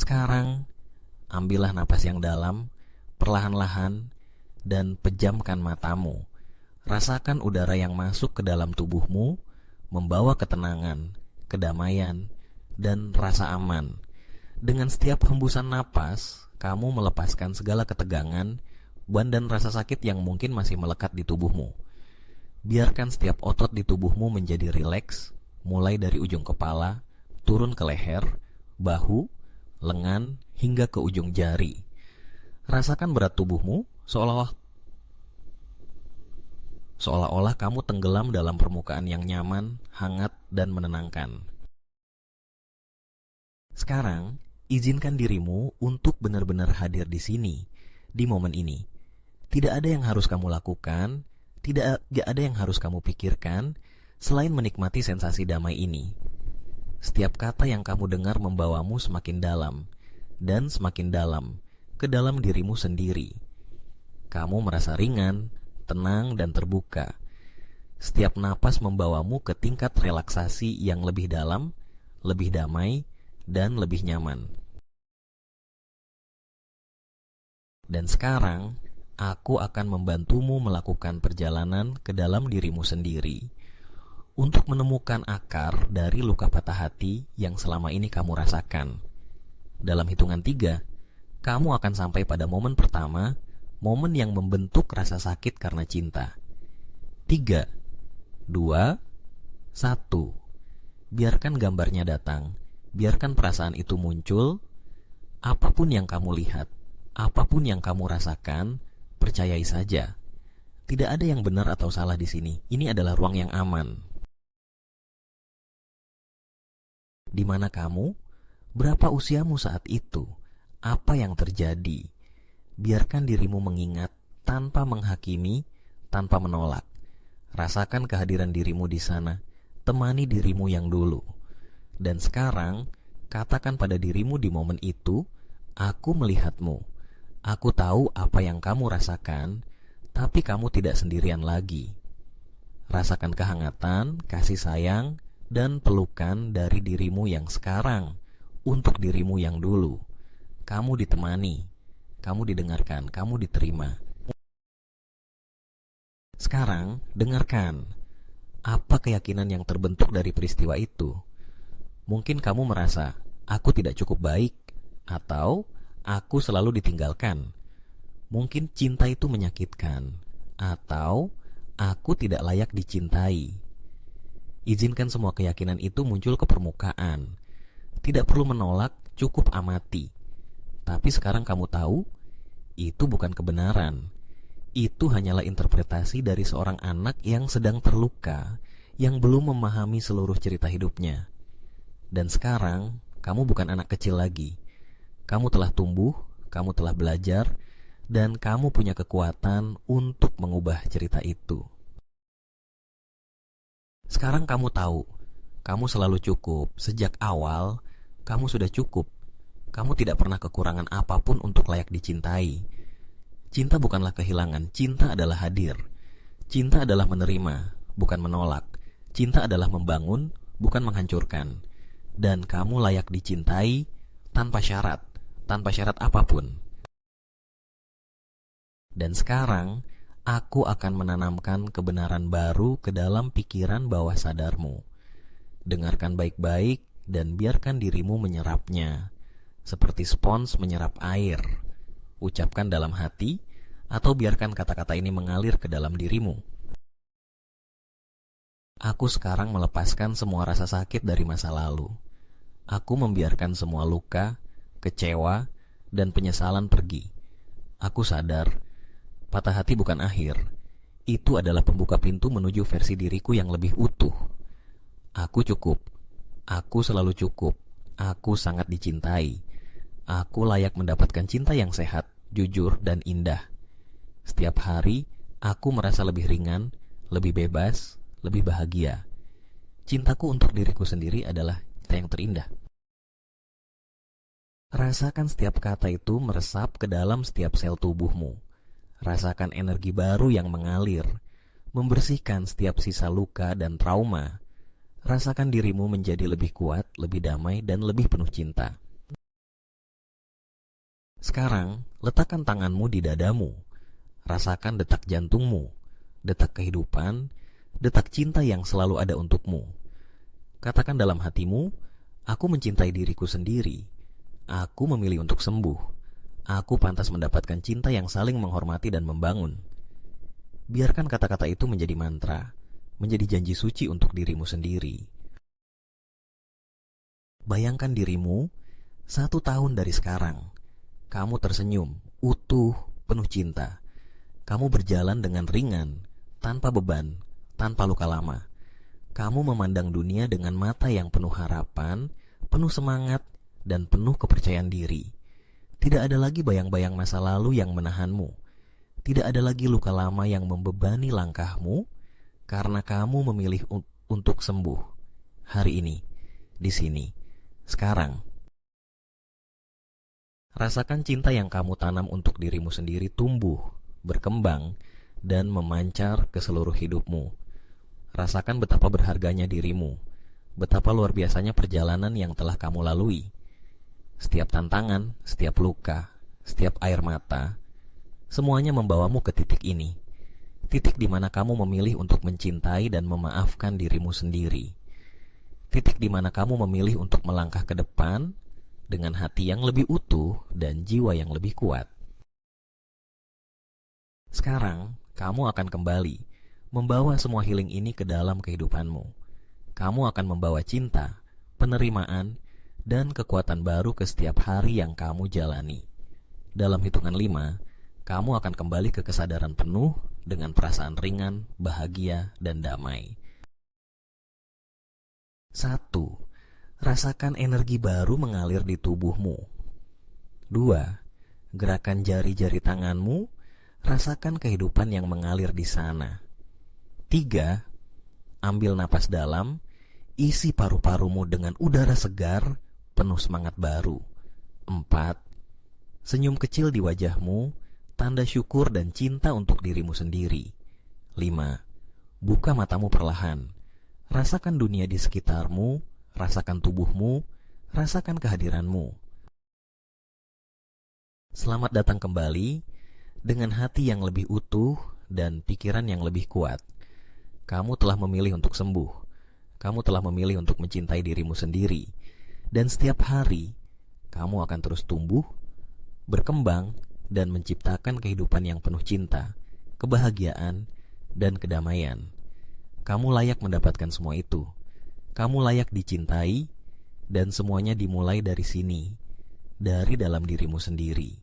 Sekarang, ambillah napas yang dalam, perlahan-lahan, dan pejamkan matamu. Rasakan udara yang masuk ke dalam tubuhmu, membawa ketenangan, kedamaian, dan rasa aman. Dengan setiap hembusan napas, kamu melepaskan segala ketegangan, beban dan rasa sakit yang mungkin masih melekat di tubuhmu. Biarkan setiap otot di tubuhmu menjadi rileks, mulai dari ujung kepala, turun ke leher, bahu, lengan, hingga ke ujung jari. Rasakan berat tubuhmu seolah-olah kamu tenggelam dalam permukaan yang nyaman, hangat, dan menenangkan. Sekarang, izinkan dirimu untuk benar-benar hadir di sini, di momen ini. Tidak ada yang harus kamu lakukan, tidak ada yang harus kamu pikirkan, selain menikmati sensasi damai ini. Setiap kata yang kamu dengar membawamu semakin dalam, dan semakin dalam, ke dalam dirimu sendiri. Kamu merasa ringan, tenang, dan terbuka. Setiap napas membawamu ke tingkat relaksasi yang lebih dalam, lebih damai, dan lebih nyaman. Dan sekarang, aku akan membantumu melakukan perjalanan ke dalam dirimu sendiri untuk menemukan akar dari luka patah hati yang selama ini kamu rasakan. Dalam hitungan 3, kamu akan sampai pada momen pertama, momen yang membentuk rasa sakit karena cinta. 3, 2, 1. Biarkan gambarnya datang, biarkan perasaan itu muncul. Apapun yang kamu lihat, apapun yang kamu rasakan, percayai saja. Tidak ada yang benar atau salah di sini. Ini adalah ruang yang aman. Di mana kamu? Berapa usiamu saat itu? Apa yang terjadi? Biarkan dirimu mengingat tanpa menghakimi, tanpa menolak. Rasakan kehadiran dirimu di sana. Temani dirimu yang dulu. Dan sekarang, katakan pada dirimu di momen itu, aku melihatmu. Aku tahu apa yang kamu rasakan, tapi kamu tidak sendirian lagi. Rasakan kehangatan, kasih sayang, dan pelukan dari dirimu yang sekarang untuk dirimu yang dulu. Kamu ditemani, kamu didengarkan, kamu diterima. Sekarang, dengarkan. Apa keyakinan yang terbentuk dari peristiwa itu? Mungkin kamu merasa, aku tidak cukup baik, atau aku selalu ditinggalkan. Mungkin cinta itu menyakitkan, atau aku tidak layak dicintai. Izinkan semua keyakinan itu muncul ke permukaan. Tidak perlu menolak, cukup amati. Tapi sekarang kamu tahu, itu bukan kebenaran. Itu hanyalah interpretasi dari seorang anak yang sedang terluka, yang belum memahami seluruh cerita hidupnya. Dan sekarang, kamu bukan anak kecil lagi. Kamu telah tumbuh, kamu telah belajar, dan kamu punya kekuatan untuk mengubah cerita itu. Sekarang kamu tahu, kamu selalu cukup. Sejak awal, kamu sudah cukup. Kamu tidak pernah kekurangan apapun untuk layak dicintai. Cinta bukanlah kehilangan, cinta adalah hadir. Cinta adalah menerima, bukan menolak. Cinta adalah membangun, bukan menghancurkan. Dan kamu layak dicintai tanpa syarat apapun. Dan sekarang, aku akan menanamkan kebenaran baru ke dalam pikiran bawah sadarmu. Dengarkan baik-baik dan biarkan dirimu menyerapnya, seperti spons menyerap air. Ucapkan dalam hati, atau biarkan kata-kata ini mengalir ke dalam dirimu. Aku sekarang melepaskan semua rasa sakit dari masa lalu. Aku membiarkan semua luka, kecewa, dan penyesalan pergi. Aku sadar, patah hati bukan akhir. Itu adalah pembuka pintu menuju versi diriku yang lebih utuh. Aku cukup. Aku selalu cukup. Aku sangat dicintai. Aku layak mendapatkan cinta yang sehat, jujur, dan indah. Setiap hari, aku merasa lebih ringan, lebih bebas, lebih bahagia. Cintaku untuk diriku sendiri adalah cinta yang terindah. Rasakan setiap kata itu meresap ke dalam setiap sel tubuhmu. Rasakan energi baru yang mengalir, membersihkan setiap sisa luka dan trauma. Rasakan dirimu menjadi lebih kuat, lebih damai, dan lebih penuh cinta. Sekarang, letakkan tanganmu di dadamu. Rasakan detak jantungmu, detak kehidupan, detak cinta yang selalu ada untukmu. Katakan dalam hatimu, aku mencintai diriku sendiri. Aku memilih untuk sembuh. Aku pantas mendapatkan cinta yang saling menghormati dan membangun. Biarkan kata-kata itu menjadi mantra, menjadi janji suci untuk dirimu sendiri. Bayangkan dirimu 1 tahun dari sekarang. Kamu tersenyum, utuh, penuh cinta. Kamu berjalan dengan ringan, tanpa beban, tanpa luka lama. Kamu memandang dunia dengan mata yang penuh harapan, penuh semangat, dan penuh kepercayaan diri. Tidak ada lagi bayang-bayang masa lalu yang menahanmu. Tidak ada lagi luka lama yang membebani langkahmu, karena kamu memilih untuk sembuh. Hari ini, di sini, sekarang. Rasakan cinta yang kamu tanam untuk dirimu sendiri tumbuh, berkembang, dan memancar ke seluruh hidupmu. Rasakan betapa berharganya dirimu, betapa luar biasanya perjalanan yang telah kamu lalui. Setiap tantangan, setiap luka, setiap air mata, semuanya membawamu ke titik ini. Titik di mana kamu memilih untuk mencintai dan memaafkan dirimu sendiri. Titik di mana kamu memilih untuk melangkah ke depan dengan hati yang lebih utuh dan jiwa yang lebih kuat. Sekarang, kamu akan kembali membawa semua healing ini ke dalam kehidupanmu. Kamu akan membawa cinta, penerimaan, dan kekuatan baru ke setiap hari yang kamu jalani. Dalam hitungan 5, kamu akan kembali ke kesadaran penuh dengan perasaan ringan, bahagia, dan damai. 1. Rasakan energi baru mengalir di tubuhmu. 2. Gerakan jari-jari tanganmu, rasakan kehidupan yang mengalir di sana. 3. Ambil napas dalam, isi paru-parumu dengan udara segar, penuh semangat baru. 4. Senyum kecil di wajahmu, tanda syukur dan cinta untuk dirimu sendiri. 5. Buka matamu perlahan. Rasakan dunia di sekitarmu, rasakan tubuhmu, rasakan kehadiranmu. Selamat datang kembali dengan hati yang lebih utuh dan pikiran yang lebih kuat. Kamu telah memilih untuk sembuh. Kamu telah memilih untuk mencintai dirimu sendiri. Dan setiap hari, kamu akan terus tumbuh, berkembang, dan menciptakan kehidupan yang penuh cinta, kebahagiaan, dan kedamaian. Kamu layak mendapatkan semua itu. Kamu layak dicintai, dan semuanya dimulai dari sini, dari dalam dirimu sendiri.